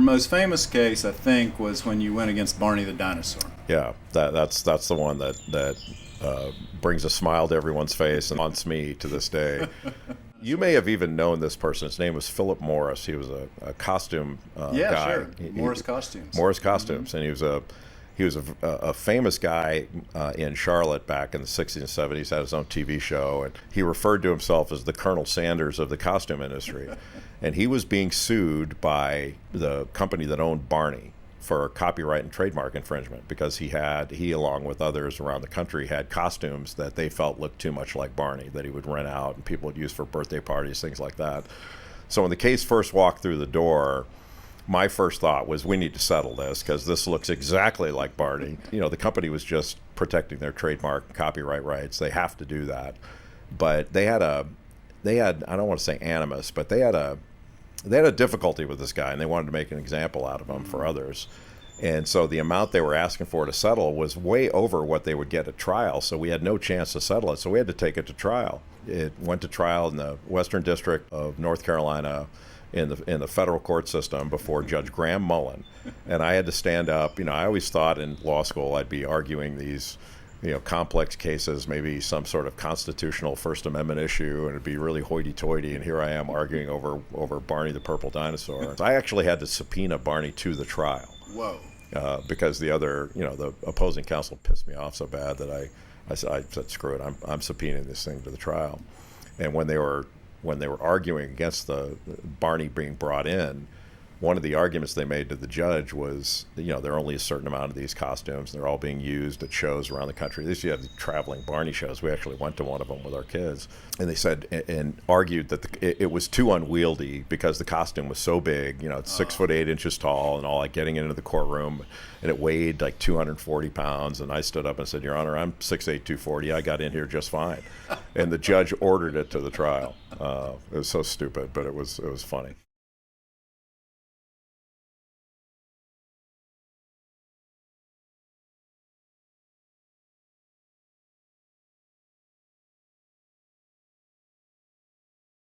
most famous case, I think, was when you went against Barney the Dinosaur. Yeah, that's the one that brings a smile to everyone's face and haunts me to this day. You may have even known this person. His name was Philip Morris. He was a costume Yeah, guy. sure. Morris Costumes. Morris Costumes, and he was a famous guy in Charlotte back in the 60s and 70s. Had his own TV show, and he referred to himself as the Colonel Sanders of the costume industry. And he was being sued by the company that owned Barney for copyright and trademark infringement because he, along with others around the country, had costumes that they felt looked too much like Barney that he would rent out and people would use for birthday parties, things like that. So when the case first walked through the door, my first thought was, we need to settle this because this looks exactly like Barney. You know, the company was just protecting their trademark and copyright rights. They have to do that. But they had, I don't want to say animus, but they had a difficulty with this guy, and they wanted to make an example out of him for others. And so the amount they were asking for to settle was way over what they would get at trial, so we had no chance to settle it, so we had to take it to trial. It went to trial in the Western District of North Carolina in the federal court system before Judge Graham Mullen. And I had to stand up. You know, I always thought in law school I'd be arguing these, you know, complex cases, maybe some sort of constitutional First Amendment issue, and it'd be really hoity-toity, and here I am arguing over Barney the Purple Dinosaur. I actually had to subpoena Barney to the trial. Whoa. Because the opposing counsel pissed me off so bad that I said, screw it, I'm subpoenaing this thing to the trial. And when they were arguing against the Barney being brought in, one of the arguments they made to the judge was, you know, there are only a certain amount of these costumes. They're all being used at shows around the country. They used to have the traveling Barney shows. We actually went to one of them with our kids. And they said and argued that it was too unwieldy because the costume was so big. You know, it's 6 foot 8 inches tall and all, like getting into the courtroom. And it weighed like 240 pounds. And I stood up and said, Your Honor, I'm 6'8", 240. I got in here just fine. And the judge ordered it to the trial. It was so stupid, but it was funny.